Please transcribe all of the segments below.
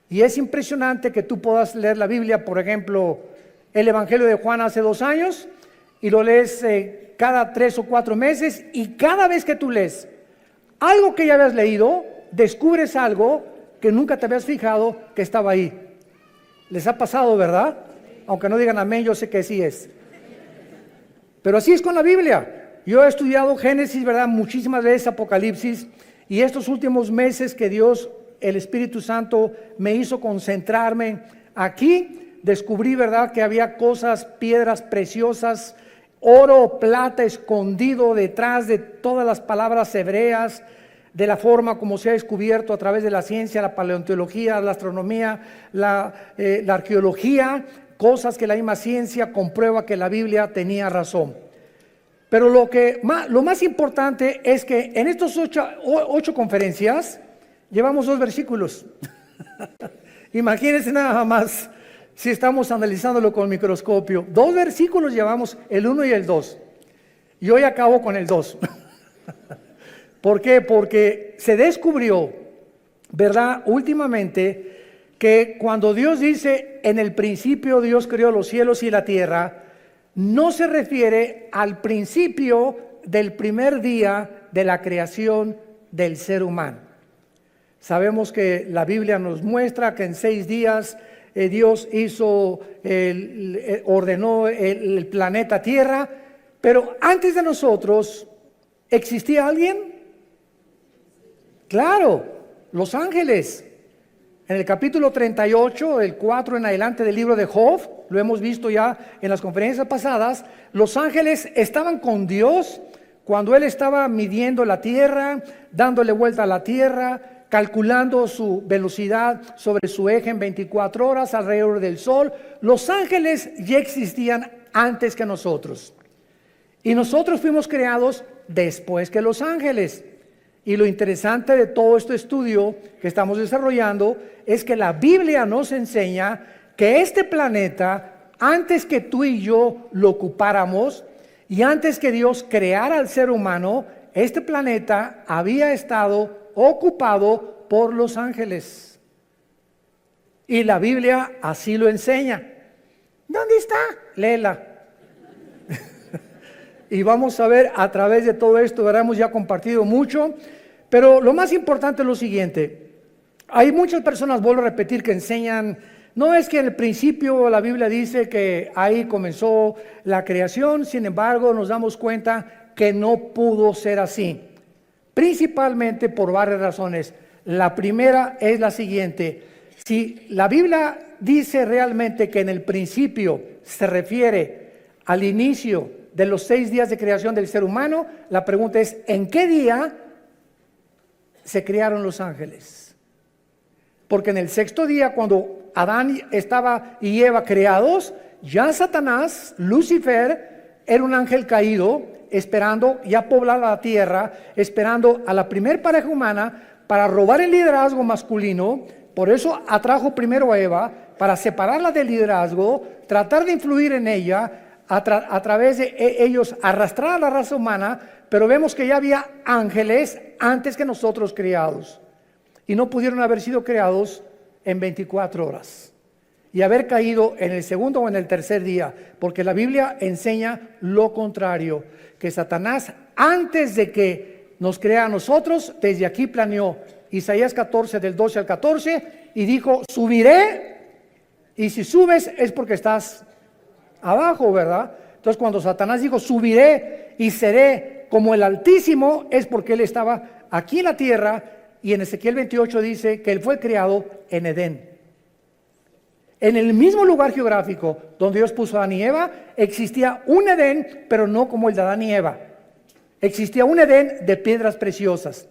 Y es impresionante que tú puedas leer la Biblia, por ejemplo, el Evangelio de Juan hace 2 años, y lo lees cada 3 o 4 meses, y cada vez que tú lees algo que ya habías leído, descubres algo que nunca te habías fijado que estaba ahí. ¿Les ha pasado, verdad? Aunque no digan amén, yo sé que sí es. Pero así es con la Biblia. Yo he estudiado Génesis, ¿verdad? Muchísimas veces Apocalipsis, y estos últimos meses que Dios, el Espíritu Santo, me hizo concentrarme aquí, descubrí, ¿verdad?, que había cosas, piedras preciosas, oro, plata escondido detrás de todas las palabras hebreas, de la forma como se ha descubierto a través de la ciencia, la paleontología, la astronomía, la arqueología, cosas que la misma ciencia comprueba que la Biblia tenía razón. Pero lo más importante es que en estos 8 conferencias llevamos 2 versículos. Imagínense nada más si estamos analizándolo con el microscopio. 2 versículos llevamos, el 1 y el 2. Y hoy acabo con el 2. ¿Por qué? Porque se descubrió, ¿verdad?, últimamente, que cuando Dios dice, en el principio Dios creó los cielos y la tierra, no se refiere al principio del primer día de la creación del ser humano. Sabemos que la Biblia nos muestra que en 6 días Dios ordenó el planeta Tierra, pero antes de nosotros, ¿existía alguien? Claro, los ángeles. En el capítulo 38, el 4 en adelante del libro de Job, lo hemos visto ya en las conferencias pasadas, los ángeles estaban con Dios cuando Él estaba midiendo la tierra, dándole vuelta a la tierra, calculando su velocidad sobre su eje en 24 horas alrededor del sol. Los ángeles ya existían antes que nosotros. Y nosotros fuimos creados después que los ángeles. Y lo interesante de todo este estudio que estamos desarrollando es que la Biblia nos enseña que este planeta, antes que tú y yo lo ocupáramos y antes que Dios creara al ser humano, este planeta había estado ocupado por los ángeles. Y la Biblia así lo enseña. ¿Dónde está? Léela. Y vamos a ver a través de todo esto, ¿verdad? Hemos ya compartido mucho, pero lo más importante es lo siguiente. Hay muchas personas, vuelvo a repetir, que enseñan, no es que en el principio la Biblia dice que ahí comenzó la creación, sin embargo nos damos cuenta que no pudo ser así, principalmente por varias razones. La primera es la siguiente: si la Biblia dice realmente que en el principio se refiere al inicio de los 6 días de creación del ser humano, la pregunta es, ¿en qué día se crearon los ángeles? Porque en el 6º día, cuando Adán y Eva creados, ya Satanás, Lucifer, era un ángel caído, esperando ya poblar la tierra, esperando a la primer pareja humana para robar el liderazgo masculino. Por eso atrajo primero a Eva, para separarla del liderazgo, tratar de influir en ella, a través de ellos arrastrar a la raza humana. Pero vemos que ya había ángeles antes que nosotros creados, y no pudieron haber sido creados en 24 horas y haber caído en el 2º o en el 3er día, porque la Biblia enseña lo contrario, que Satanás, antes de que nos crea a nosotros, desde aquí planeó. Isaías 14, del 12 al 14, y dijo, subiré, y si subes es porque estás abajo, ¿verdad? Entonces cuando Satanás dijo, subiré y seré como el Altísimo, es porque él estaba aquí en la tierra. Y en Ezequiel 28 dice que él fue creado en Edén, en el mismo lugar geográfico donde Dios puso a Adán y Eva. Existía un Edén, pero no como el de Adán y Eva. Existía un Edén de piedras preciosas,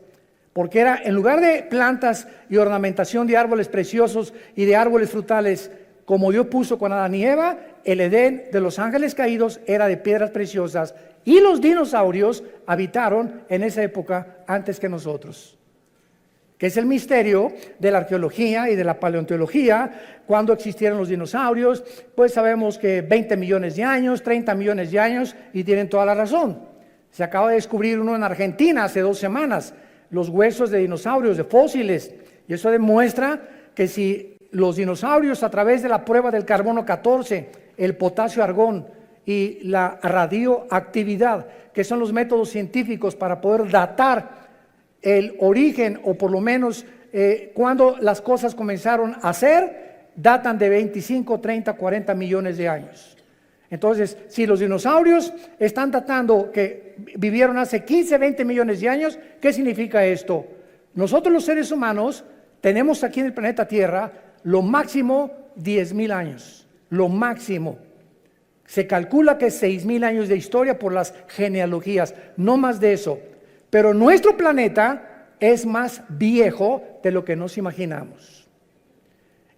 porque era, en lugar de plantas y ornamentación de árboles preciosos y de árboles frutales, como Dios puso con Adán y Eva, el Edén de los ángeles caídos era de piedras preciosas, y los dinosaurios habitaron en esa época antes que nosotros, que es el misterio de la arqueología y de la paleontología. Cuando existieron los dinosaurios, pues sabemos que 20 millones de años, 30 millones de años, y tienen toda la razón. Se acaba de descubrir uno en Argentina hace 2 semanas, los huesos de dinosaurios, de fósiles, y eso demuestra que si los dinosaurios, a través de la prueba del carbono 14, el potasio argón y la radioactividad, que son los métodos científicos para poder datar el origen, o por lo menos cuando las cosas comenzaron a ser, datan de 25, 30, 40 millones de años. Entonces, si los dinosaurios están datando que vivieron hace 15, 20 millones de años, ¿qué significa esto? Nosotros los seres humanos tenemos aquí en el planeta Tierra lo máximo 10,000 años, lo máximo. Se calcula que 6,000 años de historia por las genealogías, no más de eso. Pero nuestro planeta es más viejo de lo que nos imaginamos.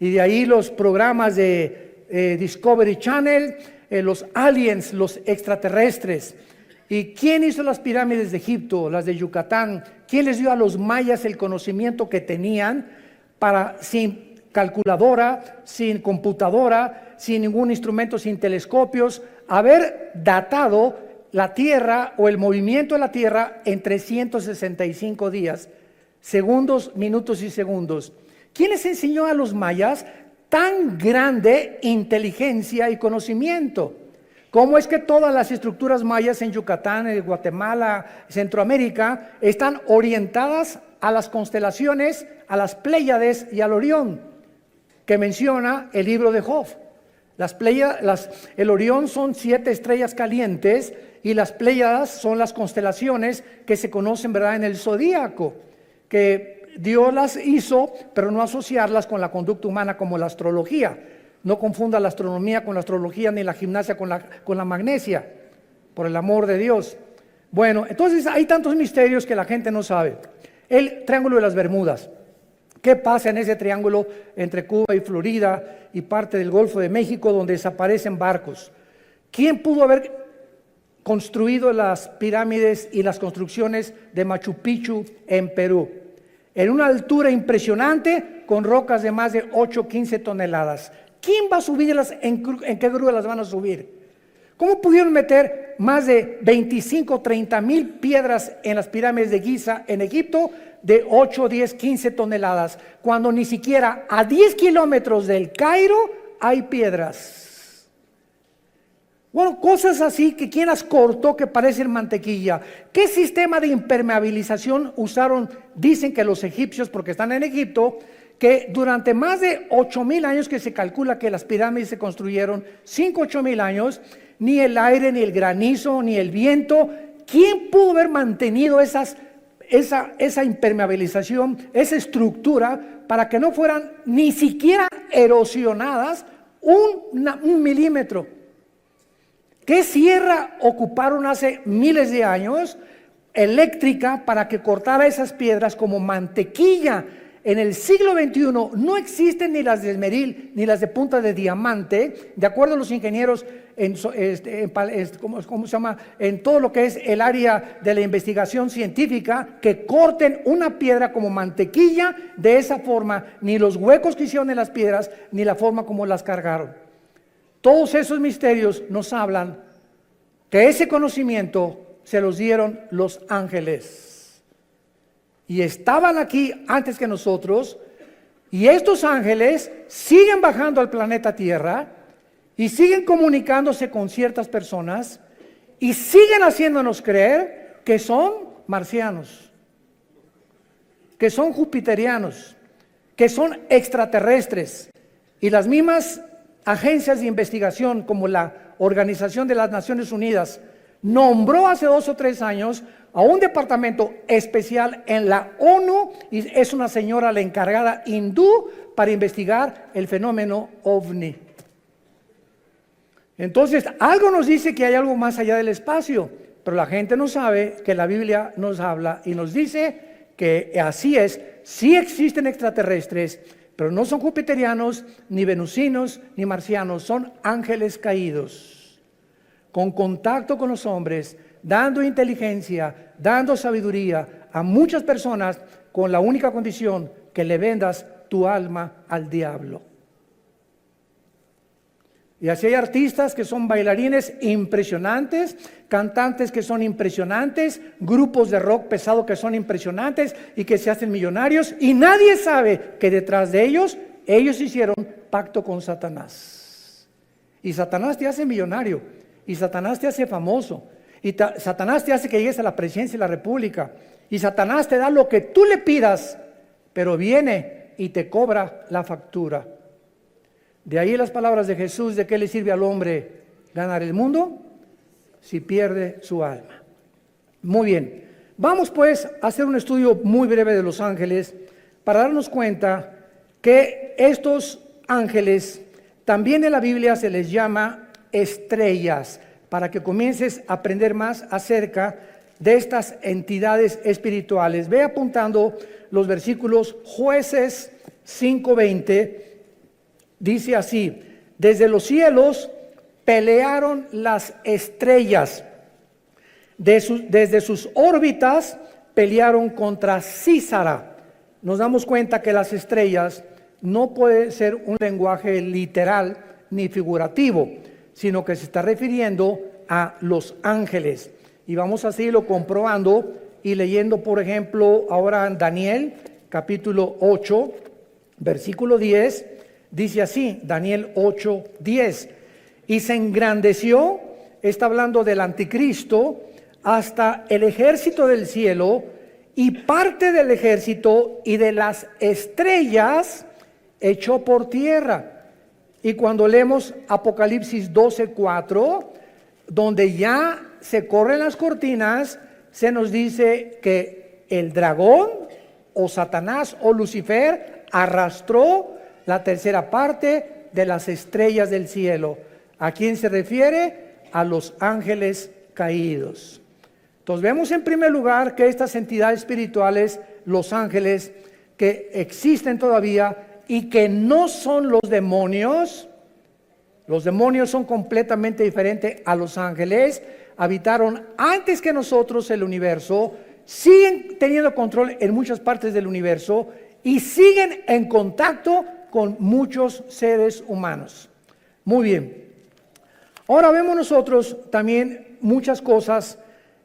Y de ahí los programas de Discovery Channel, los aliens, los extraterrestres. ¿Y quién hizo las pirámides de Egipto, las de Yucatán? ¿Quién les dio a los mayas el conocimiento que tenían para, sin calculadora, sin computadora, sin ningún instrumento, sin telescopios, haber datado la Tierra o el movimiento de la Tierra en 365 días, segundos, minutos y segundos? ¿Quién les enseñó a los mayas tan grande inteligencia y conocimiento? ¿Cómo es que todas las estructuras mayas en Yucatán, en Guatemala, Centroamérica, están orientadas a las constelaciones, a las Pléyades y al Orión, que menciona el libro de Job? El Orión son 7 estrellas calientes y las Pléyades son las constelaciones que se conocen, ¿verdad?, en el zodíaco, que Dios las hizo, pero no asociarlas con la conducta humana como la astrología. No confunda la astronomía con la astrología, ni la gimnasia con la magnesia, por el amor de Dios. Bueno, entonces hay tantos misterios que la gente no sabe. El Triángulo de las Bermudas. ¿Qué pasa en ese triángulo entre Cuba y Florida y parte del Golfo de México, donde desaparecen barcos? ¿Quién pudo haber construido las pirámides y las construcciones de Machu Picchu en Perú? En una altura impresionante, con rocas de más de 8, 15 toneladas. ¿Quién va a subirlas? ¿En qué grúa las van a subir? ¿Cómo pudieron meter más de 25, 30 mil piedras en las pirámides de Giza en Egipto de 8, 10, 15 toneladas, cuando ni siquiera a 10 kilómetros del Cairo hay piedras? Bueno, cosas así que quién las cortó que parecen mantequilla. ¿Qué sistema de impermeabilización usaron? Dicen que los egipcios, porque están en Egipto, que durante más de 8,000 años que se calcula que las pirámides se construyeron, 5, 8,000 años, ni el aire, ni el granizo, ni el viento, ¿quién pudo haber mantenido esa impermeabilización, esa estructura, para que no fueran ni siquiera erosionadas un milímetro? ¿Qué sierra ocuparon hace miles de años eléctrica para que cortara esas piedras como mantequilla? En el siglo XXI no existen ni las de esmeril ni las de punta de diamante, de acuerdo a los ingenieros ¿cómo se llama?, en todo lo que es el área de la investigación científica, que corten una piedra como mantequilla de esa forma, ni los huecos que hicieron en las piedras, ni la forma como las cargaron. Todos esos misterios nos hablan que ese conocimiento se los dieron los ángeles. Y estaban aquí antes que nosotros, y estos ángeles siguen bajando al planeta Tierra y siguen comunicándose con ciertas personas y siguen haciéndonos creer que son marcianos, que son jupiterianos, que son extraterrestres. Y las mismas agencias de investigación, como la Organización de las Naciones Unidas, nombró hace 2 o 3 años a un departamento especial en la ONU, y es una señora la encargada hindú para investigar el fenómeno OVNI. Entonces, algo nos dice que hay algo más allá del espacio, pero la gente no sabe que la Biblia nos habla y nos dice que así es. Sí existen extraterrestres, pero no son jupiterianos, ni venusinos, ni marcianos, son ángeles caídos, con contacto con los hombres, dando inteligencia, dando sabiduría a muchas personas, con la única condición que le vendas tu alma al diablo. Y así hay artistas que son bailarines impresionantes, cantantes que son impresionantes, grupos de rock pesado que son impresionantes y que se hacen millonarios, y nadie sabe que detrás de ellos ellos hicieron pacto con Satanás. Y Satanás te hace millonario, y Satanás te hace famoso, y Satanás te hace que llegues a la presidencia de la república, y Satanás te da lo que tú le pidas, pero viene y te cobra la factura. De ahí las palabras de Jesús: ¿de qué le sirve al hombre ganar el mundo si pierde su alma? Muy bien, vamos pues a hacer un estudio muy breve de los ángeles para darnos cuenta que estos ángeles también en la Biblia se les llama estrellas, para que comiences a aprender más acerca de estas entidades espirituales. Ve apuntando los versículos. Jueces 5:20 dice así: desde los cielos pelearon las estrellas, desde sus órbitas pelearon contra Císara. Nos damos cuenta que las estrellas no puede ser un lenguaje literal ni figurativo, sino que se está refiriendo a los ángeles. Y vamos a seguirlo comprobando y leyendo, por ejemplo, ahora en Daniel, capítulo 8, versículo 10, dice así, Daniel 8, 10. Y se engrandeció, está hablando del anticristo, hasta el ejército del cielo, y parte del ejército y de las estrellas echó por tierra. Y cuando leemos Apocalipsis 12:4, donde ya se corren las cortinas, se nos dice que el dragón o Satanás o Lucifer arrastró la tercera parte de las estrellas del cielo. ¿A quién se refiere? A los ángeles caídos. Entonces vemos en primer lugar que estas entidades espirituales, los ángeles, que existen todavía y que no son los demonios son completamente diferentes a los ángeles, habitaron antes que nosotros el universo, siguen teniendo control en muchas partes del universo y siguen en contacto con muchos seres humanos. Muy bien. Ahora vemos nosotros también muchas cosas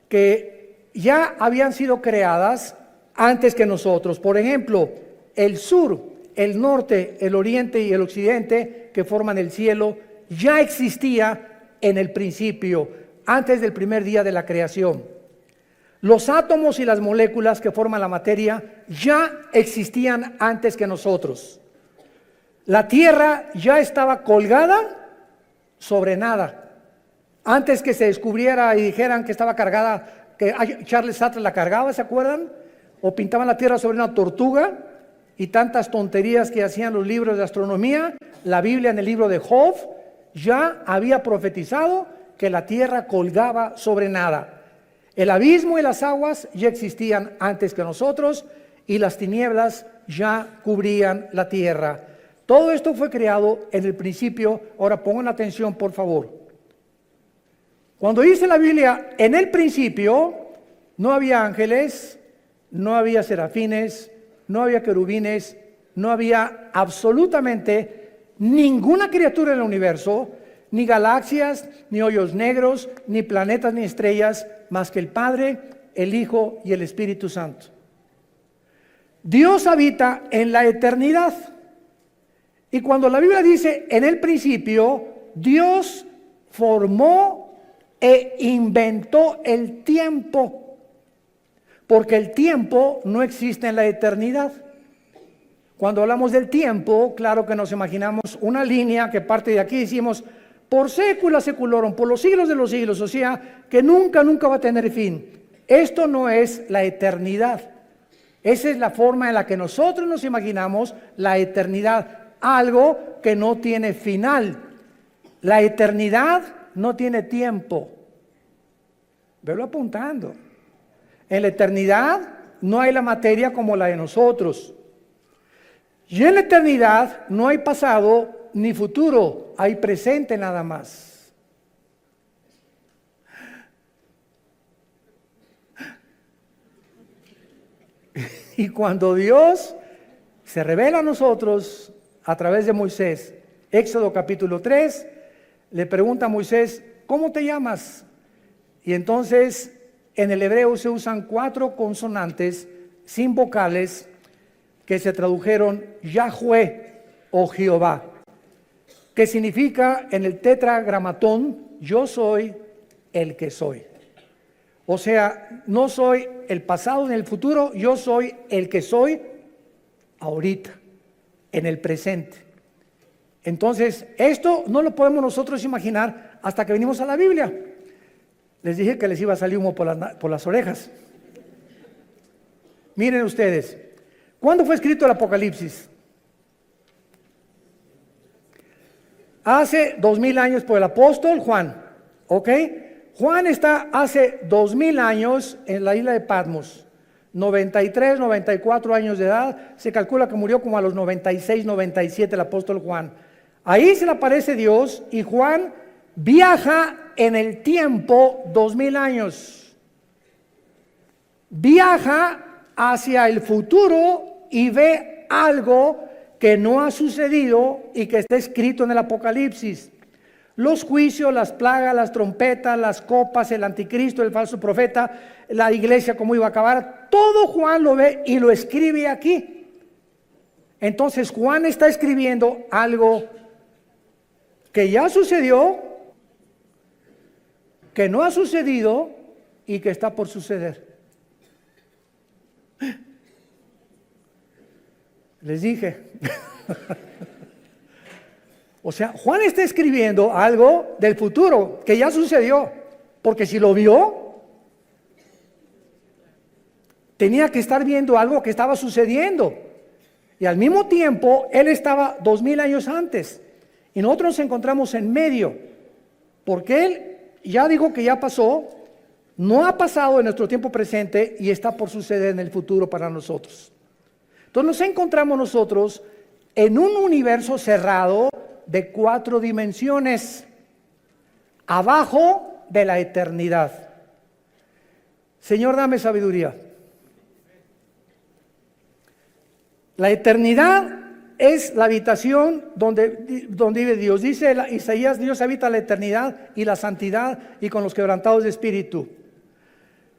que ya habían sido creadas antes que nosotros. Por ejemplo, el sur, el norte, el oriente y el occidente, que forman el cielo, ya existía en el principio, antes del primer día de la creación. Los átomos y las moléculas que forman la materia ya existían antes que nosotros. La tierra ya estaba colgada sobre nada. Antes que se descubriera y dijeran que estaba cargada, que Charles Sattler la cargaba, ¿se acuerdan? O pintaban la tierra sobre una tortuga y tantas tonterías que hacían los libros de astronomía. La Biblia en el libro de Job ya había profetizado que la tierra colgaba sobre nada. El abismo y las aguas ya existían antes que nosotros y las tinieblas ya cubrían la tierra. Todo esto fue creado en el principio. Ahora pongan atención, por favor. Cuando dice la Biblia, en el principio, no había ángeles, no había serafines, no había querubines, no había absolutamente ninguna criatura en el universo, ni galaxias, ni hoyos negros, ni planetas, ni estrellas, más que el Padre, el Hijo y el Espíritu Santo. Dios habita en la eternidad. Y cuando la Biblia dice en el principio, Dios formó e inventó el tiempo, porque el tiempo no existe en la eternidad. Cuando hablamos del tiempo, claro que nos imaginamos una línea que parte de aquí, decimos por sécula seculorum, por los siglos de los siglos, o sea, que nunca va a tener fin. Esto no es la eternidad. Esa es la forma en la que nosotros nos imaginamos la eternidad, algo que no tiene final. La eternidad no tiene tiempo. Velo apuntando. En la eternidad no hay la materia como la de nosotros. Y en la eternidad no hay pasado ni futuro, hay presente nada más. Y cuando Dios se revela a nosotros a través de Moisés, Éxodo capítulo 3, le pregunta a Moisés, ¿cómo te llamas? Y entonces en el hebreo se usan 4 consonantes sin vocales que se tradujeron Yahweh o Jehová, que significa en el tetragramatón, yo soy el que soy. O sea, no soy el pasado ni el futuro, yo soy el que soy ahorita, en el presente. Entonces, esto no lo podemos nosotros imaginar hasta que venimos a la Biblia. Les dije que les iba a salir humo por las orejas. Miren ustedes, ¿cuándo fue escrito el Apocalipsis? Hace 2000 años por el apóstol Juan, ¿ok? Juan está hace 2000 años en la isla de Patmos, 93, 94 años de edad, se calcula que murió como a los 96, 97 el apóstol Juan. Ahí se le aparece Dios y Juan viaja en el tiempo 2000 años. Viaja hacia el futuro y ve algo que no ha sucedido y que está escrito en el Apocalipsis. Los juicios, las plagas, las trompetas, las copas, el anticristo, el falso profeta, la iglesia cómo iba a acabar, todo Juan lo ve y lo escribe aquí. Entonces Juan está escribiendo algo que ya sucedió, que no ha sucedido y que está por suceder. Les dije. O sea, Juan está escribiendo algo del futuro que ya sucedió, porque si lo vio, tenía que estar viendo algo que estaba sucediendo. Y al mismo tiempo, él estaba 2000 años antes. Y nosotros nos encontramos en medio, porque él ya dijo que ya pasó, no ha pasado en nuestro tiempo presente y está por suceder en el futuro para nosotros. Entonces nos encontramos nosotros en un universo cerrado de 4 dimensiones, abajo de la eternidad. Señor, dame sabiduría. La eternidad es la habitación donde vive Dios. Dice Isaías, Dios habita la eternidad y la santidad y con los quebrantados de espíritu.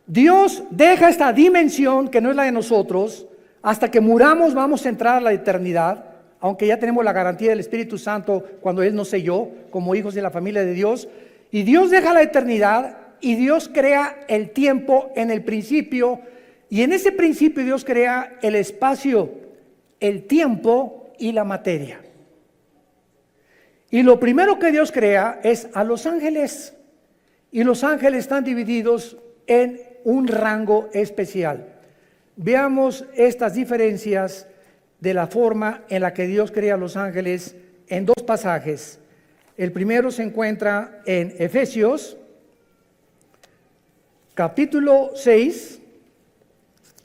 Dios deja esta dimensión que no es la de nosotros. Hasta que muramos vamos a entrar a la eternidad, aunque ya tenemos la garantía del Espíritu Santo cuando Él nos selló como hijos de la familia de Dios. Y Dios deja la eternidad y Dios crea el tiempo en el principio. Y en ese principio Dios crea el espacio, el tiempo y la materia. Y lo primero que Dios crea es a los ángeles. Y los ángeles están divididos en un rango especial. Veamos estas diferencias de la forma en la que Dios crea a los ángeles en 2 pasajes. El primero se encuentra en Efesios, capítulo 6,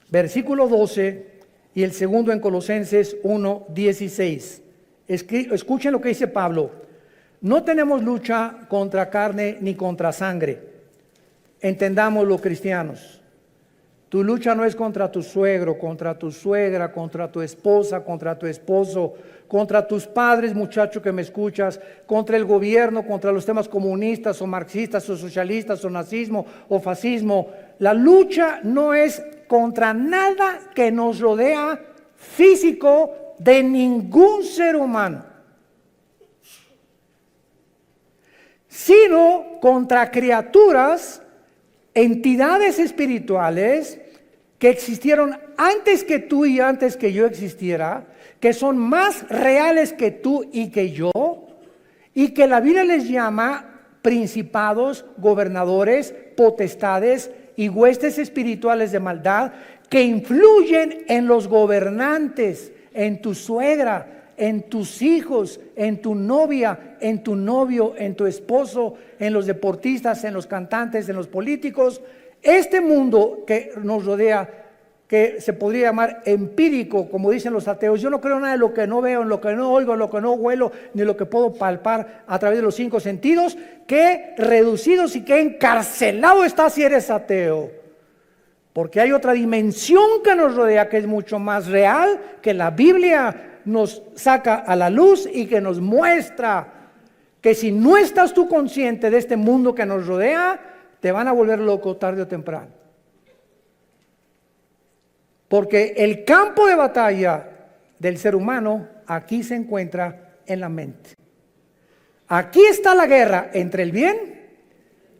versículo 12, y el segundo en Colosenses 1, 16. Escuchen lo que dice Pablo. No tenemos lucha contra carne ni contra sangre. Entendámoslo, cristianos. Tu lucha no es contra tu suegro, contra tu suegra, contra tu esposa, contra tu esposo, contra tus padres, muchacho que me escuchas, contra el gobierno, contra los temas comunistas o marxistas o socialistas o nazismo o fascismo. La lucha no es contra nada que nos rodea físico de ningún ser humano, sino contra criaturas, entidades espirituales que existieron antes que tú y antes que yo existiera, que son más reales que tú y que yo, y que la Biblia les llama principados, gobernadores, potestades y huestes espirituales de maldad que influyen en los gobernantes, en tu suegra, en tus hijos, en tu novia, en tu novio, en tu esposo, en los deportistas, en los cantantes, en los políticos. Este mundo que nos rodea, que se podría llamar empírico, como dicen los ateos, yo no creo nada de lo que no veo, en lo que no oigo, en lo que no huelo, ni lo que puedo palpar a través de los 5 sentidos. Qué reducidos y qué encarcelado estás si eres ateo. Porque hay otra dimensión que nos rodea que es mucho más real, que la Biblia nos saca a la luz y que nos muestra que si no estás tú consciente de este mundo que nos rodea, te van a volver loco tarde o temprano. Porque el campo de batalla del ser humano aquí se encuentra en la mente. Aquí está la guerra entre el bien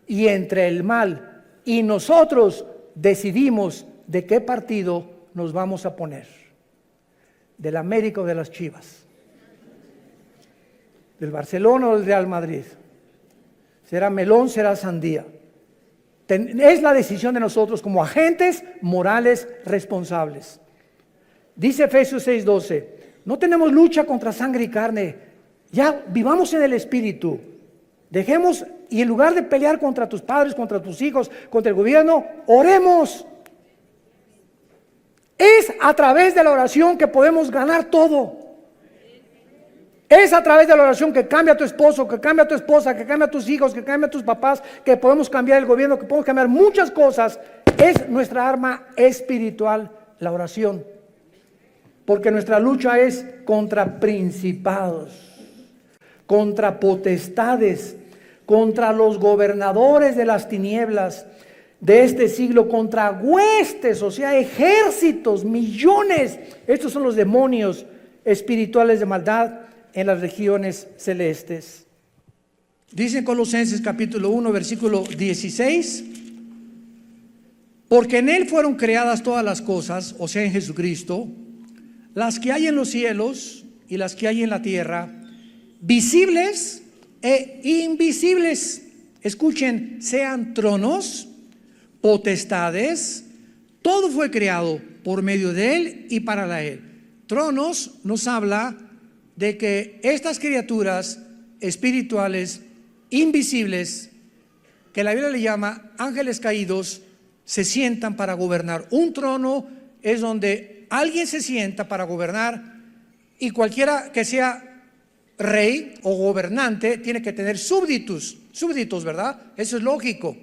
y entre el mal. Y nosotros decidimos de qué partido nos vamos a poner. Del América o de las Chivas. Del Barcelona o del Real Madrid. Será melón, será sandía. Es la decisión de nosotros como agentes morales responsables. Dice Efesios 6:12, no tenemos lucha contra sangre y carne. Ya vivamos en el Espíritu. Dejemos, y en lugar de pelear contra tus padres, contra tus hijos, contra el gobierno, oremos. Es a través de la oración que podemos ganar todo. Es a través de la oración que cambia a tu esposo, que cambia a tu esposa, que cambia a tus hijos, que cambia a tus papás, que podemos cambiar el gobierno, que podemos cambiar muchas cosas. Es nuestra arma espiritual, la oración. Porque nuestra lucha es contra principados, contra potestades, contra los gobernadores de las tinieblas de este siglo, contra huestes, o sea, ejércitos, millones. Estos son los demonios espirituales de maldad en las regiones celestes. Dice en Colosenses capítulo 1, versículo 16, porque en Él fueron creadas todas las cosas, o sea, en Jesucristo, las que hay en los cielos y las que hay en la tierra, visibles e invisibles. Escuchen, sean tronos, potestades, todo fue creado por medio de Él y para Él. Tronos nos habla de que estas criaturas espirituales invisibles, que la Biblia le llama ángeles caídos, se sientan para gobernar. Un trono es donde alguien se sienta para gobernar, y cualquiera que sea rey o gobernante tiene que tener súbditos, ¿verdad? Eso es lógico.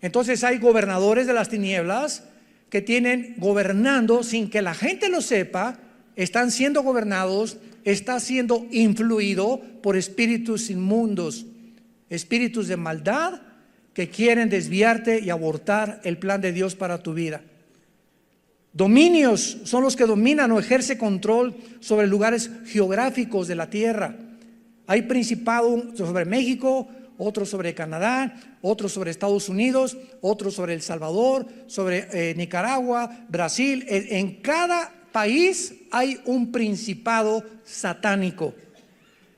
Entonces hay gobernadores de las tinieblas que tienen gobernando sin que la gente lo sepa, están siendo gobernados, está siendo influido por espíritus inmundos, espíritus de maldad que quieren desviarte y abortar el plan de Dios para tu vida. Dominios son los que dominan o ejercen control sobre lugares geográficos de la tierra. Hay principado sobre México, otro sobre Canadá, otro sobre Estados Unidos, otro sobre El Salvador, sobre Nicaragua, Brasil. En cada país hay un principado satánico.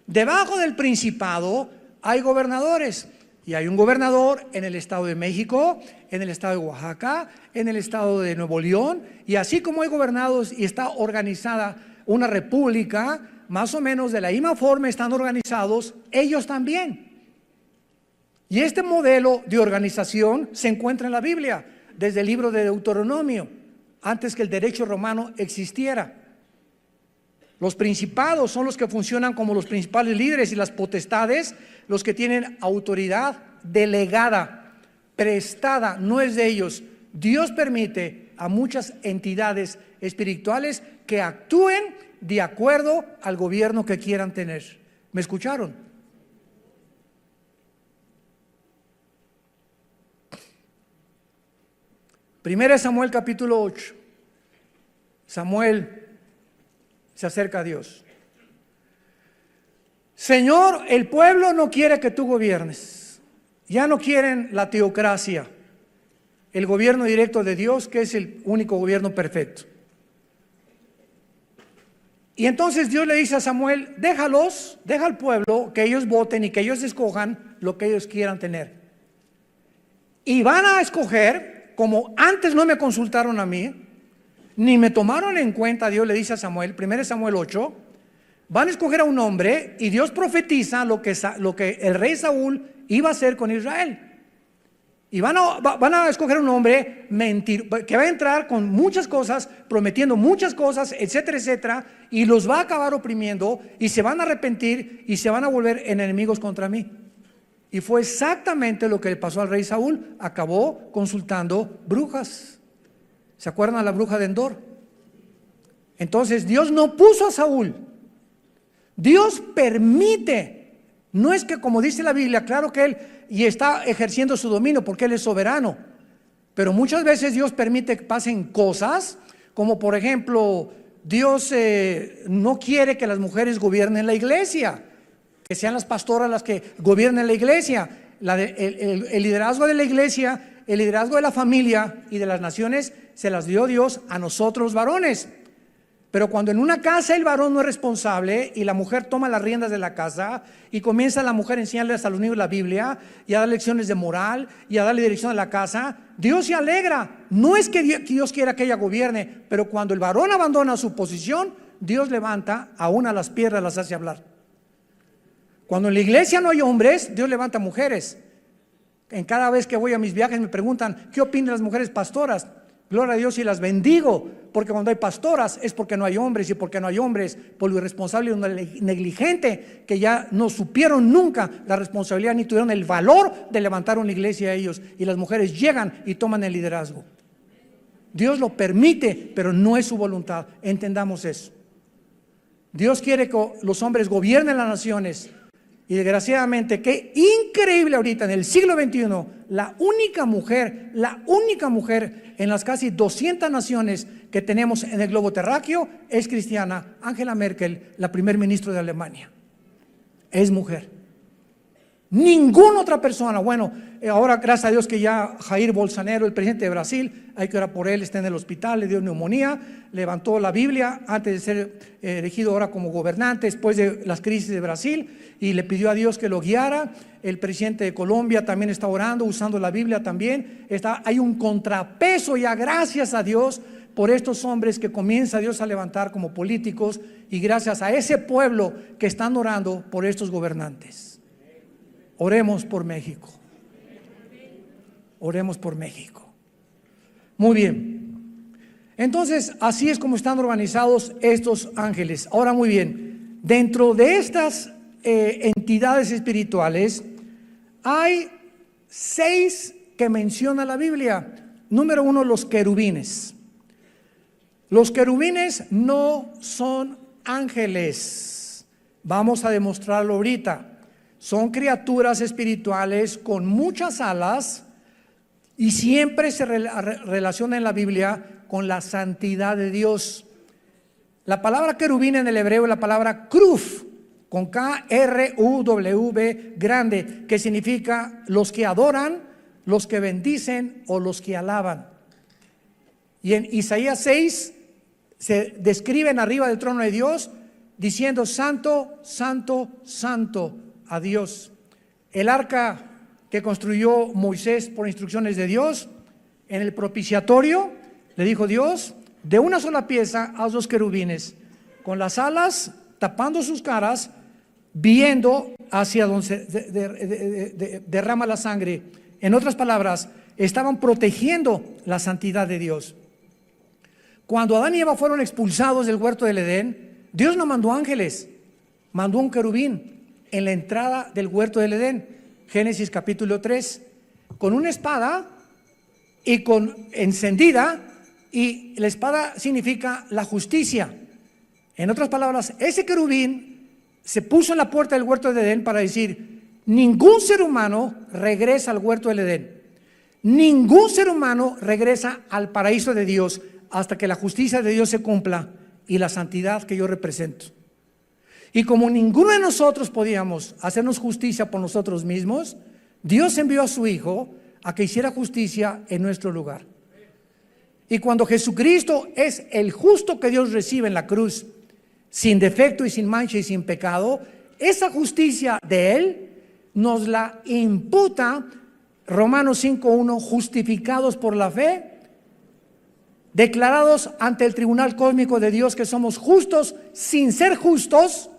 Debajo del principado hay gobernadores. Y hay un gobernador en el estado de México, en el estado de Oaxaca, en el estado de Nuevo León. Y así como hay gobernados y está organizada una república, más o menos de la misma forma están organizados ellos también. Y este modelo de organización se encuentra en la Biblia, desde el libro de Deuteronomio, antes que el derecho romano existiera. Los principados son los que funcionan como los principales líderes, y las potestades, los que tienen autoridad delegada, prestada, no es de ellos. Dios permite a muchas entidades espirituales que actúen de acuerdo al gobierno que quieran tener. ¿Me escucharon? Primera Samuel capítulo 8. Samuel se acerca a Dios. Señor, el pueblo no quiere que tú gobiernes. Ya no quieren la teocracia, el gobierno directo de Dios, que es el único gobierno perfecto. Y entonces Dios le dice a Samuel: deja al pueblo que ellos voten y que ellos escojan lo que ellos quieran tener. Y van a escoger, como antes no me consultaron a mí, ni me tomaron en cuenta. Dios le dice a Samuel, 1 Samuel 8, van a escoger a un hombre, y Dios profetiza lo que el rey Saúl iba a hacer con Israel. Y van a escoger un hombre que va a entrar con muchas cosas, prometiendo muchas cosas, etcétera, etcétera, y los va a acabar oprimiendo, y se van a arrepentir y se van a volver en enemigos contra mí. Y fue exactamente lo que le pasó al rey Saúl. Acabó consultando brujas. ¿Se acuerdan a la bruja de Endor? Entonces Dios no puso a Saúl. Dios permite. No es que, como dice la Biblia, claro que Él y está ejerciendo su dominio porque Él es soberano, pero muchas veces Dios permite que pasen cosas, como por ejemplo Dios no quiere que las mujeres gobiernen la iglesia, que sean las pastoras las que gobiernen la iglesia. El liderazgo de la iglesia, el liderazgo de la familia y de las naciones se las dio Dios a nosotros los varones. Pero cuando en una casa el varón no es responsable y la mujer toma las riendas de la casa y comienza la mujer a enseñarles a los niños la Biblia y a dar lecciones de moral y a darle dirección a la casa, Dios se alegra. No es que Dios quiera que ella gobierne, pero cuando el varón abandona su posición, Dios levanta aún a las piedras, las hace hablar. Cuando en la iglesia no hay hombres, Dios levanta mujeres. En cada vez que voy a mis viajes me preguntan, ¿qué opinan las mujeres pastoras? Gloria a Dios y las bendigo, porque cuando hay pastoras es porque no hay hombres, y porque no hay hombres por lo irresponsable y negligente que ya no supieron nunca la responsabilidad ni tuvieron el valor de levantar una iglesia a ellos, y las mujeres llegan y toman el liderazgo. Dios lo permite, pero no es su voluntad. Entendamos eso. Dios quiere que los hombres gobiernen las naciones. Y desgraciadamente, qué increíble ahorita en el siglo XXI, la única mujer en las casi 200 naciones que tenemos en el globo terráqueo es cristiana. Angela Merkel, la primer ministro de Alemania, es mujer. Ninguna otra persona. Bueno, ahora gracias a Dios que ya Jair Bolsonaro, el presidente de Brasil, hay que orar por él, está en el hospital, le dio neumonía, levantó la Biblia antes de ser elegido ahora como gobernante después de las crisis de Brasil, y le pidió a Dios que lo guiara. El presidente de Colombia también está orando, usando la Biblia también. Hay un contrapeso ya, gracias a Dios, por estos hombres que comienza Dios a levantar como políticos, y gracias a ese pueblo que están orando por estos gobernantes. Oremos por México. Oremos por México. Muy bien. Entonces, así es como están organizados estos ángeles. Ahora, muy bien, dentro de estas entidades espirituales hay 6 que menciona la Biblia. Número 1, los querubines. Los querubines no son ángeles. Vamos a demostrarlo ahorita. Son criaturas espirituales con muchas alas, y siempre se relaciona en la Biblia con la santidad de Dios. La palabra querubín en el hebreo es la palabra kruf, con K-R-U-W grande, que significa los que adoran, los que bendicen o los que alaban. Y en Isaías 6 se describen arriba del trono de Dios diciendo: santo, santo, santo a Dios. El arca que construyó Moisés por instrucciones de Dios, en el propiciatorio le dijo Dios: de una sola pieza haz 2 querubines, con las alas tapando sus caras, viendo hacia donde se derrama la sangre. En otras palabras, estaban protegiendo la santidad de Dios. Cuando Adán y Eva fueron expulsados del huerto del Edén, Dios no mandó ángeles, mandó un querubín en la entrada del huerto del Edén. Génesis capítulo 3, con una espada y con encendida, y la espada significa la justicia. En otras palabras, ese querubín se puso en la puerta del huerto del Edén para decir: ningún ser humano regresa al huerto del Edén, ningún ser humano regresa al paraíso de Dios hasta que la justicia de Dios se cumpla y la santidad que yo represento. Y como ninguno de nosotros podíamos hacernos justicia por nosotros mismos, Dios envió a su Hijo a que hiciera justicia en nuestro lugar. Y cuando Jesucristo es el justo que Dios recibe en la cruz, sin defecto y sin mancha y sin pecado, esa justicia de Él nos la imputa Romanos 5:1, justificados por la fe, declarados ante el tribunal cósmico de Dios que somos justos sin ser justos.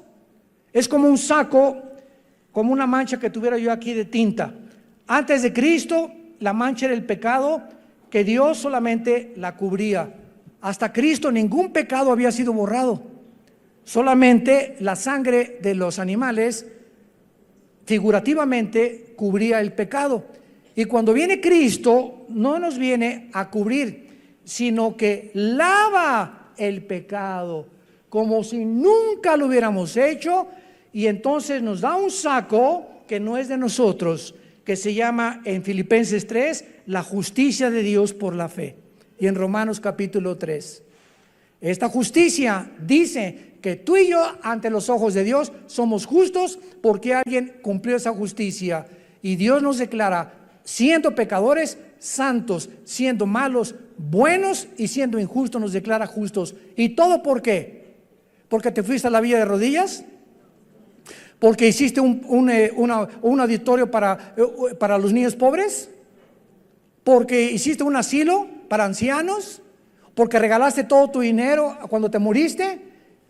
Es como un saco, como una mancha que tuviera yo aquí de tinta. Antes de Cristo, la mancha era el pecado, que Dios solamente la cubría. Hasta Cristo ningún pecado había sido borrado. Solamente la sangre de los animales figurativamente cubría el pecado. Y cuando viene Cristo, no nos viene a cubrir, sino que lava el pecado como si nunca lo hubiéramos hecho, y entonces nos da un saco que no es de nosotros, que se llama en Filipenses 3 la justicia de Dios por la fe, y en Romanos capítulo 3. Esta justicia dice que tú y yo ante los ojos de Dios somos justos porque alguien cumplió esa justicia. Y Dios nos declara, siendo pecadores, santos, siendo malos, buenos, y siendo injustos nos declara justos. ¿Y todo por qué? ¿Porque te fuiste a la villa de rodillas? ¿Porque hiciste un auditorio para los niños pobres? ¿Porque hiciste un asilo para ancianos? ¿Porque regalaste todo tu dinero cuando te moriste?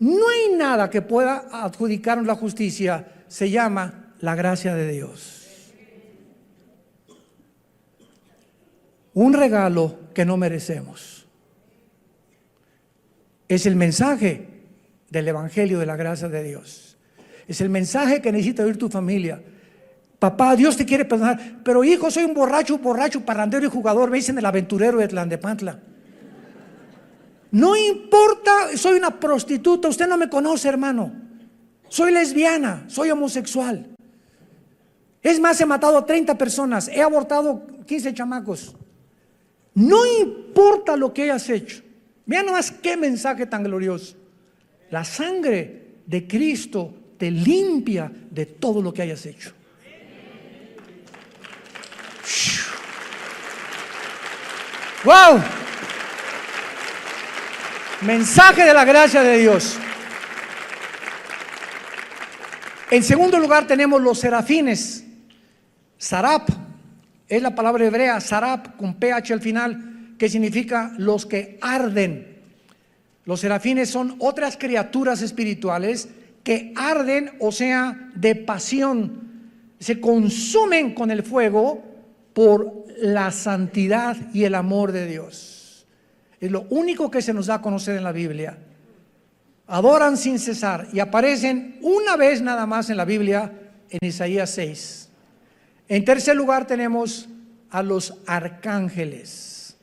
No hay nada que pueda adjudicarnos la justicia. Se llama la gracia de Dios. Un regalo que no merecemos. Es el mensaje del Evangelio de la gracia de Dios. Es el mensaje que necesita oír tu familia. Papá, Dios te quiere perdonar, pero hijo, soy un borracho, parrandero y jugador, me dicen el aventurero de Tlalnepantla. No importa, soy una prostituta, usted no me conoce, hermano. Soy lesbiana, soy homosexual. Es más, he matado a 30 personas, he abortado 15 chamacos. No importa lo que hayas hecho. Vean nomás qué mensaje tan glorioso. La sangre de Cristo te limpia de todo lo que hayas hecho. ¡Wow! Mensaje de la gracia de Dios. En segundo lugar tenemos los serafines. Sarap es la palabra hebrea, sarap con ph al final, que significa los que arden. Los serafines son otras criaturas espirituales que arden, o sea, de pasión, se consumen con el fuego por la santidad y el amor de Dios. Es lo único que se nos da a conocer en la Biblia. Adoran sin cesar y aparecen una vez nada más en la Biblia, en Isaías 6. En tercer lugar tenemos a los arcángeles.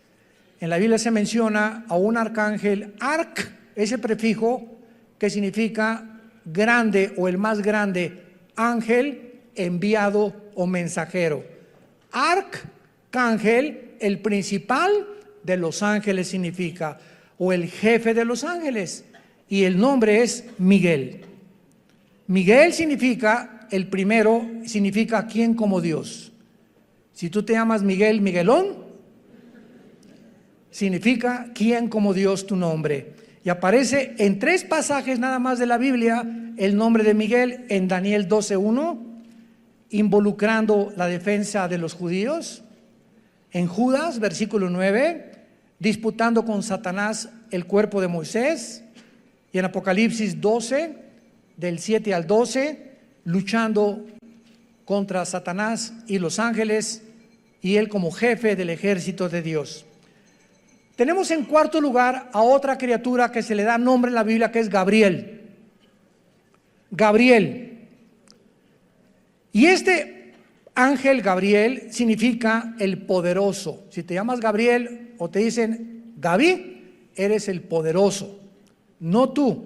En la Biblia se menciona a un arcángel, arc, ese prefijo que significa grande o el más grande, ángel, enviado o mensajero. Arcángel, el principal de los ángeles significa, o el jefe de los ángeles, y el nombre es Miguel. Miguel significa, el primero significa quién como Dios. Si tú te llamas Miguel, Miguelón, significa quién como Dios tu nombre. Y aparece en 3 pasajes nada más de la Biblia el nombre de Miguel, en Daniel 12:1, involucrando la defensa de los judíos. En Judas, versículo 9, disputando con Satanás el cuerpo de Moisés. Y en Apocalipsis 12, del 7 al 12, luchando contra Satanás y los ángeles, y él como jefe del ejército de Dios. Tenemos en cuarto lugar a otra criatura que se le da nombre en la Biblia, que es Gabriel. Gabriel. Y este ángel Gabriel significa el poderoso. Si te llamas Gabriel o te dicen Gaby, eres el poderoso, no tú,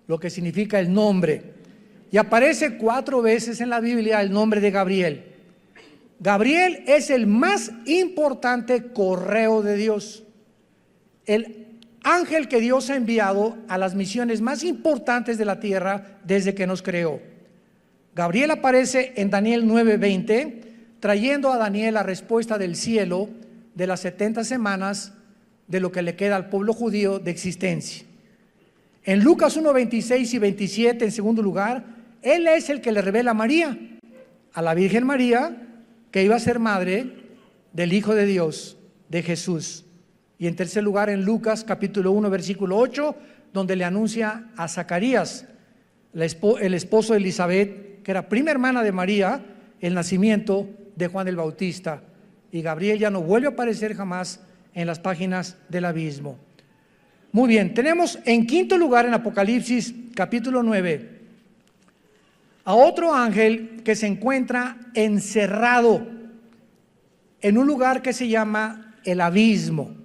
lo que significa el nombre. Y aparece 4 veces en la Biblia el nombre de Gabriel. Gabriel es el más importante correo de Dios. El ángel que Dios ha enviado a las misiones más importantes de la tierra desde que nos creó. Gabriel aparece en Daniel 9:20, trayendo a Daniel la respuesta del cielo de las 70 semanas de lo que le queda al pueblo judío de existencia. En Lucas 1:26 y 27, en segundo lugar, él es el que le revela a María, a la Virgen María, que iba a ser madre del Hijo de Dios, de Jesús. Y en tercer lugar, en Lucas capítulo 1, versículo 8, donde le anuncia a Zacarías, el esposo de Elizabeth, que era prima hermana de María, el nacimiento de Juan el Bautista. Y Gabriel ya no vuelve a aparecer jamás en las páginas del abismo. Muy bien, tenemos en quinto lugar en Apocalipsis capítulo 9 a otro ángel que se encuentra encerrado en un lugar que se llama el abismo.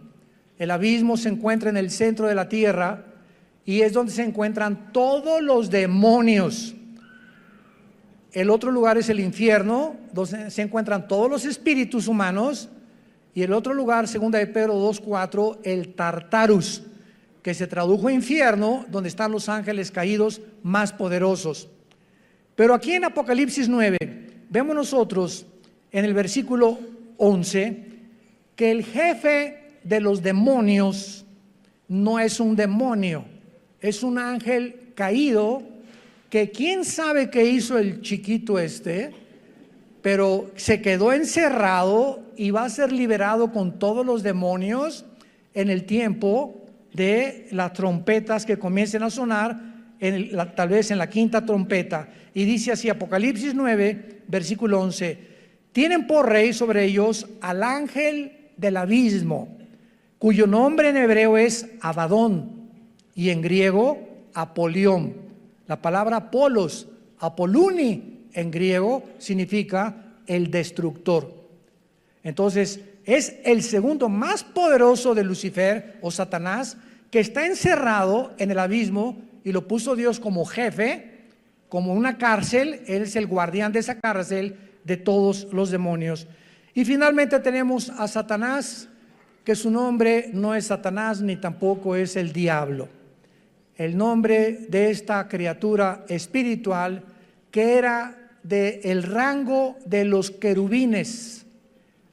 El abismo se encuentra en el centro de la tierra y es donde se encuentran todos los demonios. El otro lugar es el infierno, donde se encuentran todos los espíritus humanos. Y el otro lugar, segunda de Pedro 2:4, el Tartarus, que se tradujo infierno, donde están los ángeles caídos más poderosos. Pero aquí en Apocalipsis 9, vemos nosotros en el versículo 11, que el jefe de los demonios no es un demonio, es un ángel caído, que quién sabe qué hizo el chiquito pero se quedó encerrado y va a ser liberado con todos los demonios en el tiempo de las trompetas que comiencen a sonar, tal vez en la quinta trompeta. Y dice así, Apocalipsis 9, versículo 11, tienen por rey sobre ellos al ángel del abismo, cuyo nombre en hebreo es Abadón y en griego Apolión. La palabra Apolos, Apoluni en griego significa el destructor. Entonces es el segundo más poderoso de Lucifer o Satanás, que está encerrado en el abismo y lo puso Dios como jefe, como una cárcel. Él es el guardián de esa cárcel de todos los demonios. Y finalmente tenemos a Satanás, que su nombre no es Satanás ni tampoco es el diablo. El nombre de esta criatura espiritual que era del rango de los querubines.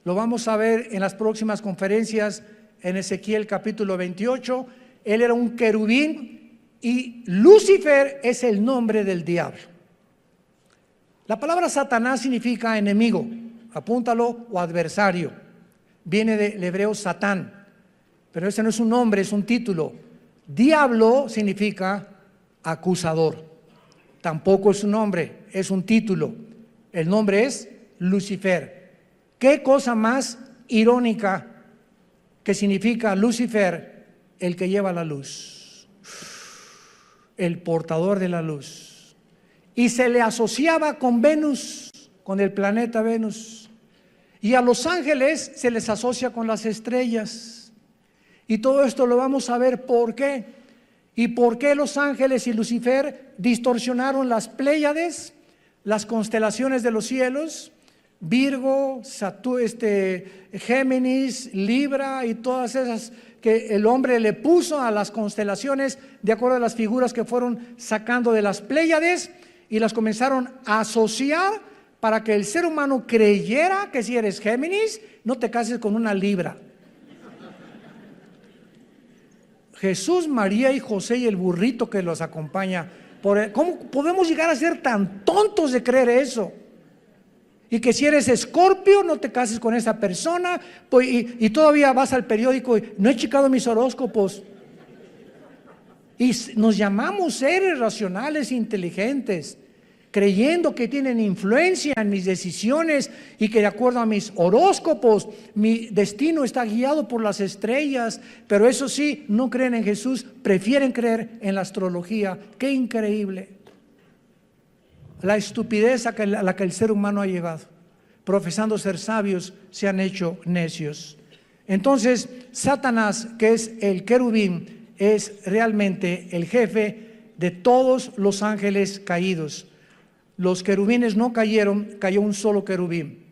Lo vamos a ver en las próximas conferencias en Ezequiel capítulo 28. Él era un querubín y Lucifer es el nombre del diablo. La palabra Satanás significa enemigo, apúntalo, o adversario. Viene del hebreo Satán, pero ese no es un nombre, es un título. Diablo significa acusador. Tampoco es un nombre, es un título. El nombre es Lucifer. ¿Qué cosa más irónica que significa Lucifer? El que lleva la luz, el portador de la luz. Y se le asociaba con Venus, con el planeta Venus. Y a los ángeles se les asocia con las estrellas. Y todo esto lo vamos a ver por qué. ¿Y por qué los ángeles y Lucifer distorsionaron las Pléyades, las constelaciones de los cielos? Virgo, Géminis, Libra y todas esas que el hombre le puso a las constelaciones de acuerdo a las figuras que fueron sacando de las Pléyades, y las comenzaron a asociar para que el ser humano creyera que si eres Géminis, no te cases con una Libra. Jesús, María y José y el burrito que los acompaña. ¿Cómo podemos llegar a ser tan tontos de creer eso? Y que si eres Escorpio, no te cases con esa persona, pues, y todavía vas al periódico y no he checado mis horóscopos. Y nos llamamos seres racionales, inteligentes, creyendo que tienen influencia en mis decisiones y que de acuerdo a mis horóscopos mi destino está guiado por las estrellas. Pero eso sí, no creen en Jesús, prefieren creer en la astrología. ¡Qué increíble! La estupidez a la que el ser humano ha llegado. Profesando ser sabios, se han hecho necios. Entonces, Satanás, que es el querubín, es realmente el jefe de todos los ángeles caídos. Los querubines no cayeron, cayó un solo querubín.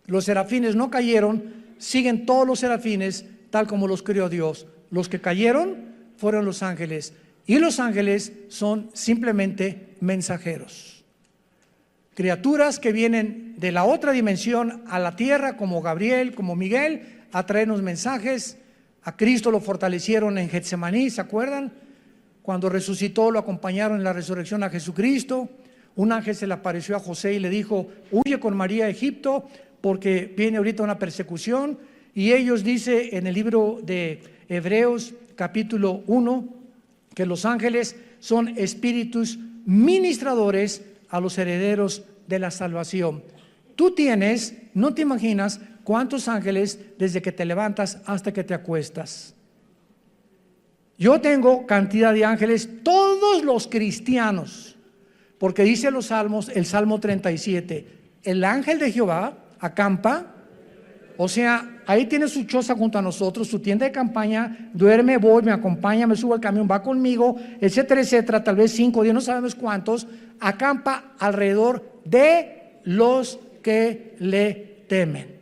Los serafines no cayeron, siguen todos los serafines tal como los creó Dios. Los que cayeron fueron los ángeles, y los ángeles son simplemente mensajeros. Criaturas que vienen de la otra dimensión a la tierra, como Gabriel, como Miguel, a traernos mensajes. A Cristo lo fortalecieron en Getsemaní, ¿se acuerdan? Cuando resucitó, lo acompañaron en la resurrección a Jesucristo. Un ángel se le apareció a José y le dijo: huye con María a Egipto porque viene ahorita una persecución. Y ellos, dice en el libro de Hebreos capítulo 1, que los ángeles son espíritus ministradores a los herederos de la salvación. Tú tienes, no te imaginas cuántos ángeles desde que te levantas hasta que te acuestas. Yo tengo cantidad de ángeles, todos los cristianos. Porque dice los salmos, el Salmo 37, el ángel de Jehová acampa, o sea, ahí tiene su choza junto a nosotros, su tienda de campaña, duerme, voy, me acompaña, me subo al camión, va conmigo, etcétera, etcétera, tal vez 5, 10, no sabemos cuántos, acampa alrededor de los que le temen.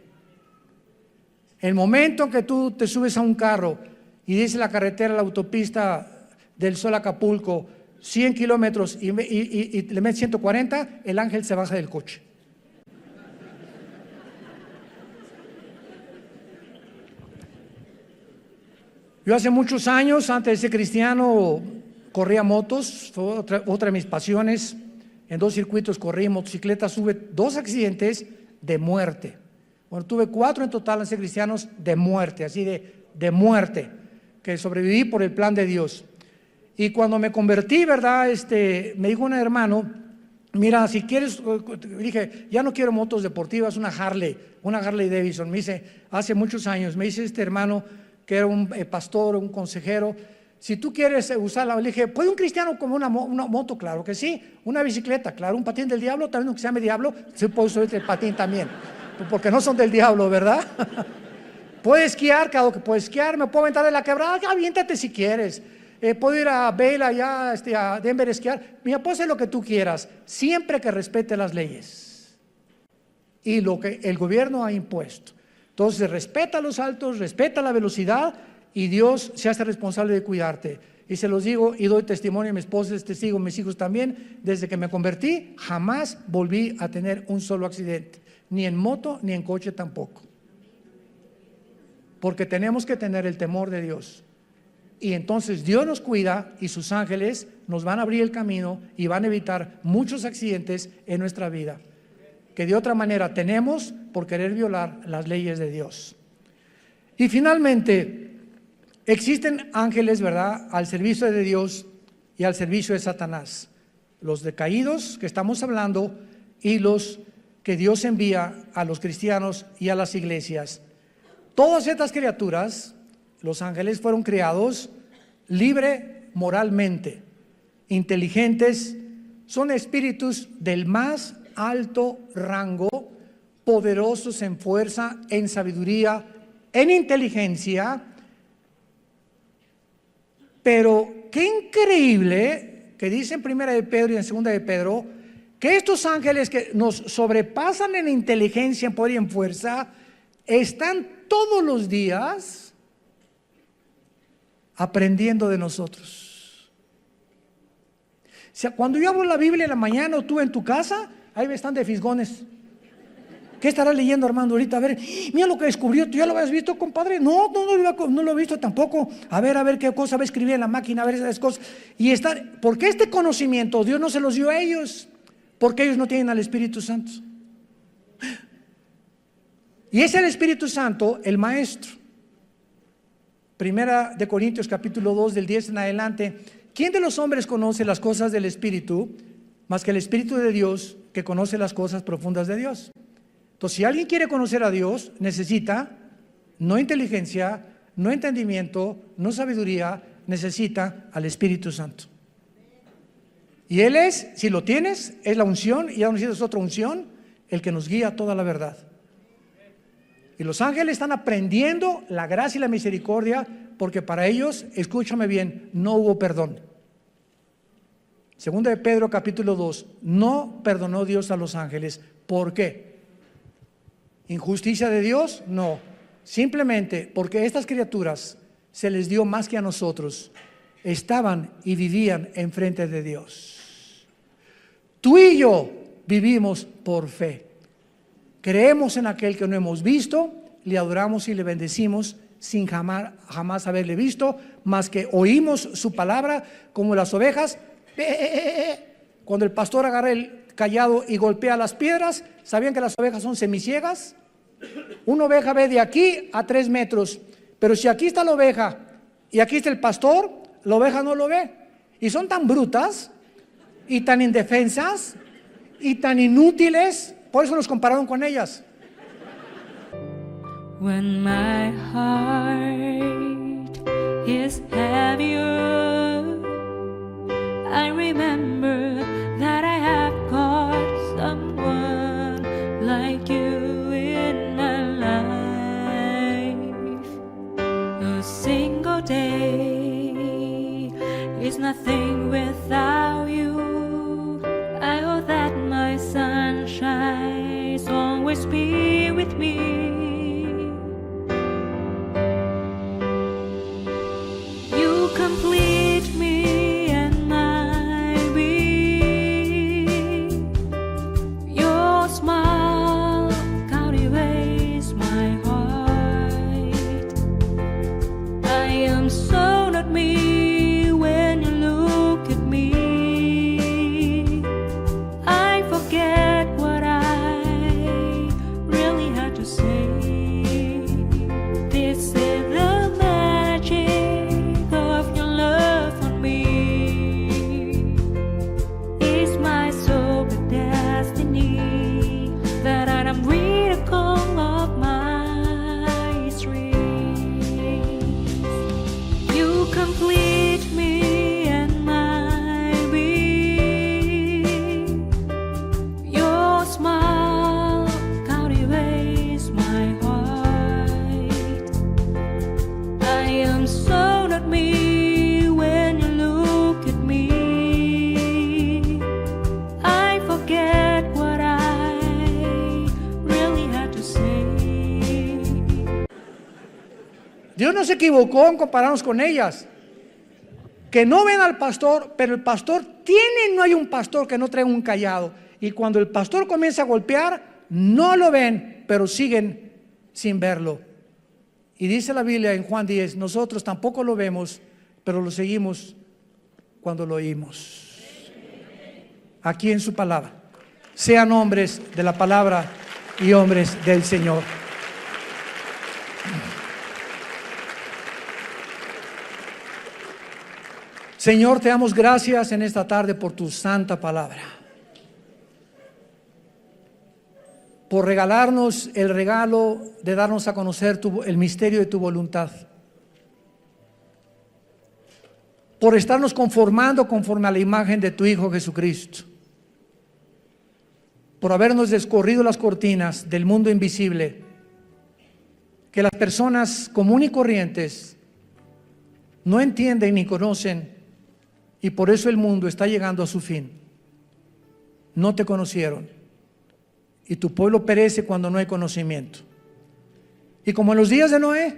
El momento en que tú te subes a un carro y dice la carretera, la autopista del Sol a Acapulco, 100 kilómetros y le metes 140, el ángel se baja del coche. Yo hace muchos años, antes de ser cristiano, corría motos, fue otra de mis pasiones. En 2 circuitos corrí motocicletas, tuve 2 accidentes de muerte. Bueno, tuve 4 en total en ser cristianos de muerte, así de muerte, que sobreviví por el plan de Dios. Y cuando me convertí, ¿verdad? Me dijo un hermano, mira, si quieres, dije, ya no quiero motos deportivas, una Harley Davidson. Me dice, hace muchos años, me dice este hermano, que era un pastor, un consejero, si tú quieres usarla, le dije, ¿puede un cristiano como una moto? Claro que sí. Una bicicleta, claro. Un patín del diablo, también aunque se llame diablo, se puede usar el patín también, porque no son del diablo, ¿verdad? Puede esquiar, claro que puede esquiar. Me puedo aventar de la quebrada, aviéntate si quieres. Puedo ir a Vail allá, a Denver a esquiar. Mira, puedes hacer lo que tú quieras, siempre que respete las leyes y lo que el gobierno ha impuesto. Entonces respeta los altos, respeta la velocidad y Dios se hace responsable de cuidarte. Y se los digo y doy testimonio, mi esposa es testigo, mis hijos también, desde que me convertí jamás volví a tener un solo accidente, ni en moto ni en coche tampoco. Porque tenemos que tener el temor de Dios. Y entonces Dios nos cuida y sus ángeles nos van a abrir el camino y van a evitar muchos accidentes en nuestra vida, que de otra manera tenemos por querer violar las leyes de Dios. Y finalmente, existen ángeles, ¿verdad?, al servicio de Dios y al servicio de Satanás. Los decaídos que estamos hablando y los que Dios envía a los cristianos y a las iglesias. Todas estas criaturas, los ángeles, fueron creados libre moralmente, inteligentes, son espíritus del más alto rango, poderosos en fuerza, en sabiduría, en inteligencia. Pero qué increíble que dice en 1 de Pedro y en 2 de Pedro que estos ángeles que nos sobrepasan en inteligencia, en poder y en fuerza, están todos los días aprendiendo de nosotros. O sea, cuando yo abro la Biblia en la mañana o tú en tu casa, ahí están de fisgones. ¿Qué estará leyendo, Armando, ahorita? A ver, mira lo que descubrió. ¿Tú ya lo habías visto, compadre? No lo he visto tampoco. A ver qué cosa va a escribir en la máquina, a ver esas cosas. Y porque este conocimiento Dios no se los dio a ellos, porque ellos no tienen al Espíritu Santo. Y es el Espíritu Santo el maestro. 1 de Corintios capítulo 2 del 10 en adelante. ¿Quién de los hombres conoce las cosas del Espíritu más que el Espíritu de Dios, que conoce las cosas profundas de Dios? Entonces, si alguien quiere conocer a Dios, necesita no inteligencia, no entendimiento, no sabiduría, necesita al Espíritu Santo. Y Él es, si lo tienes, es la unción, y ya no necesitas otra unción, el que nos guía a toda la verdad. Y los ángeles están aprendiendo la gracia y la misericordia, porque para ellos, escúchame bien, no hubo perdón. 2 de Pedro capítulo 2, no perdonó Dios a los ángeles. ¿Por qué? ¿Injusticia de Dios? No. Simplemente porque estas criaturas se les dio más que a nosotros. Estaban y vivían enfrente de Dios. Tú y yo vivimos por fe. Creemos en aquel que no hemos visto, le adoramos y le bendecimos sin jamás haberle visto, más que oímos su palabra como las ovejas. Cuando el pastor agarra el cayado y golpea las piedras, ¿sabían que las ovejas son semiciegas? Una oveja ve de aquí a 3 metros, pero si aquí está la oveja y aquí está el pastor, la oveja no lo ve. Y son tan brutas y tan indefensas y tan inútiles, por eso nos compararon con ellas. When my heart is heavier, I remember that I have got someone like you in my life. A single day is nothing without you. I hope that my sunshine always be with me. Dios no se equivocó en compararnos con ellas. Que no ven al pastor, pero el pastor no hay un pastor que no traiga un cayado. Y cuando el pastor comienza a golpear, no lo ven, pero siguen sin verlo. Y dice la Biblia en Juan 10, nosotros tampoco lo vemos, pero lo seguimos cuando lo oímos. Aquí en su palabra. Sean hombres de la palabra y hombres del Señor. Señor, te damos gracias en esta tarde por tu santa palabra. Por regalarnos el regalo de darnos a conocer el misterio de tu voluntad. Por estarnos conformando conforme a la imagen de tu Hijo Jesucristo. Por habernos descorrido las cortinas del mundo invisible, que las personas comunes y corrientes no entienden ni conocen, y por eso el mundo está llegando a su fin. No te conocieron, y tu pueblo perece cuando no hay conocimiento. Y como en los días de Noé,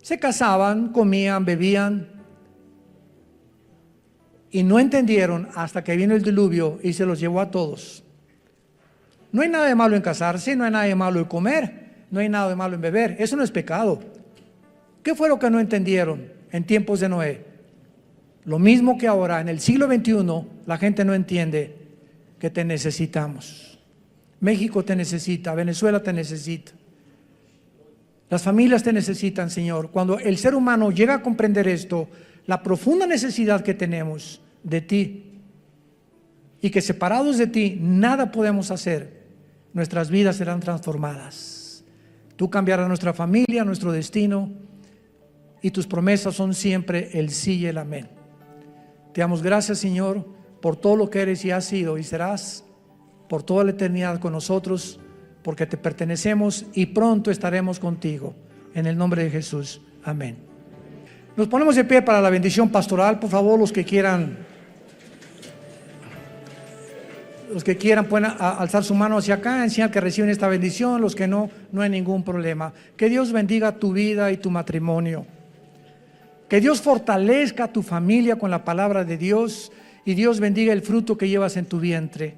se casaban, comían, bebían, y no entendieron hasta que vino el diluvio y se los llevó a todos. No hay nada de malo en casarse, no hay nada de malo en comer, no hay nada de malo en beber, eso no es pecado. ¿Qué fue lo que no entendieron en tiempos de Noé? Lo mismo que ahora, en el siglo XXI, la gente no entiende que te necesitamos. México te necesita, Venezuela te necesita. Las familias te necesitan, Señor. Cuando el ser humano llega a comprender esto, la profunda necesidad que tenemos de ti, y que separados de ti nada podemos hacer, nuestras vidas serán transformadas. Tú cambiarás nuestra familia, nuestro destino, y tus promesas son siempre el sí y el amén. Te damos gracias, Señor, por todo lo que eres y has sido y serás por toda la eternidad con nosotros, porque te pertenecemos y pronto estaremos contigo. En el nombre de Jesús, amén. Nos ponemos de pie para la bendición pastoral. Por favor, los que quieran pueden alzar su mano hacia acá, enseñar que reciben esta bendición. Los que no, no hay ningún problema. Que Dios bendiga tu vida y tu matrimonio. Que Dios fortalezca a tu familia con la palabra de Dios, y Dios bendiga el fruto que llevas en tu vientre.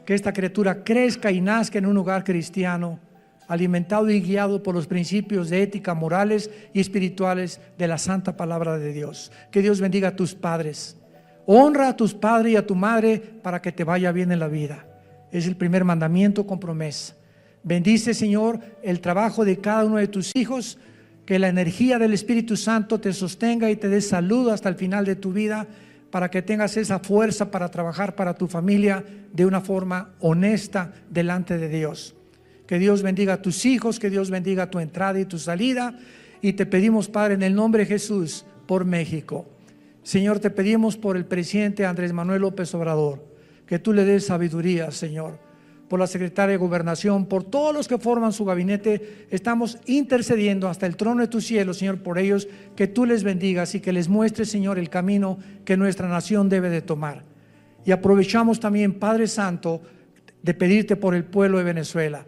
Que esta criatura crezca y nazca en un hogar cristiano, alimentado y guiado por los principios de ética, morales y espirituales de la santa palabra de Dios. Que Dios bendiga a tus padres. Honra a tus padres y a tu madre para que te vaya bien en la vida. Es el primer mandamiento con promesa. Bendice, Señor, el trabajo de cada uno de tus hijos. Que la energía del Espíritu Santo te sostenga y te dé salud hasta el final de tu vida, para que tengas esa fuerza para trabajar para tu familia de una forma honesta delante de Dios. Que Dios bendiga a tus hijos, que Dios bendiga tu entrada y tu salida, y te pedimos, Padre, en el nombre de Jesús, por México. Señor, te pedimos por el presidente Andrés Manuel López Obrador, que tú le des sabiduría, Señor. Por la secretaria de Gobernación, por todos los que forman su gabinete, estamos intercediendo hasta el trono de tu cielo, Señor, por ellos, que tú les bendigas y que les muestres, Señor, el camino que nuestra nación debe de tomar. Y aprovechamos también, Padre Santo, de pedirte por el pueblo de Venezuela,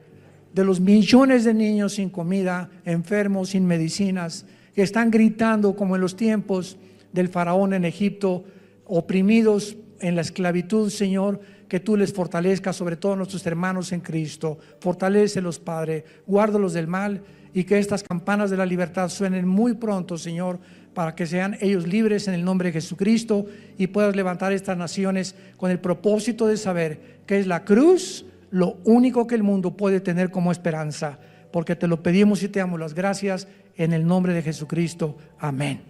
de los millones de niños sin comida, enfermos, sin medicinas, que están gritando como en los tiempos del faraón en Egipto, oprimidos en la esclavitud, Señor. Que tú les fortalezcas, sobre todo a nuestros hermanos en Cristo. Fortalécelos, Padre, guárdalos del mal, y que estas campanas de la libertad suenen muy pronto, Señor, para que sean ellos libres en el nombre de Jesucristo, y puedas levantar estas naciones con el propósito de saber que es la cruz lo único que el mundo puede tener como esperanza, porque te lo pedimos y te damos las gracias en el nombre de Jesucristo. Amén.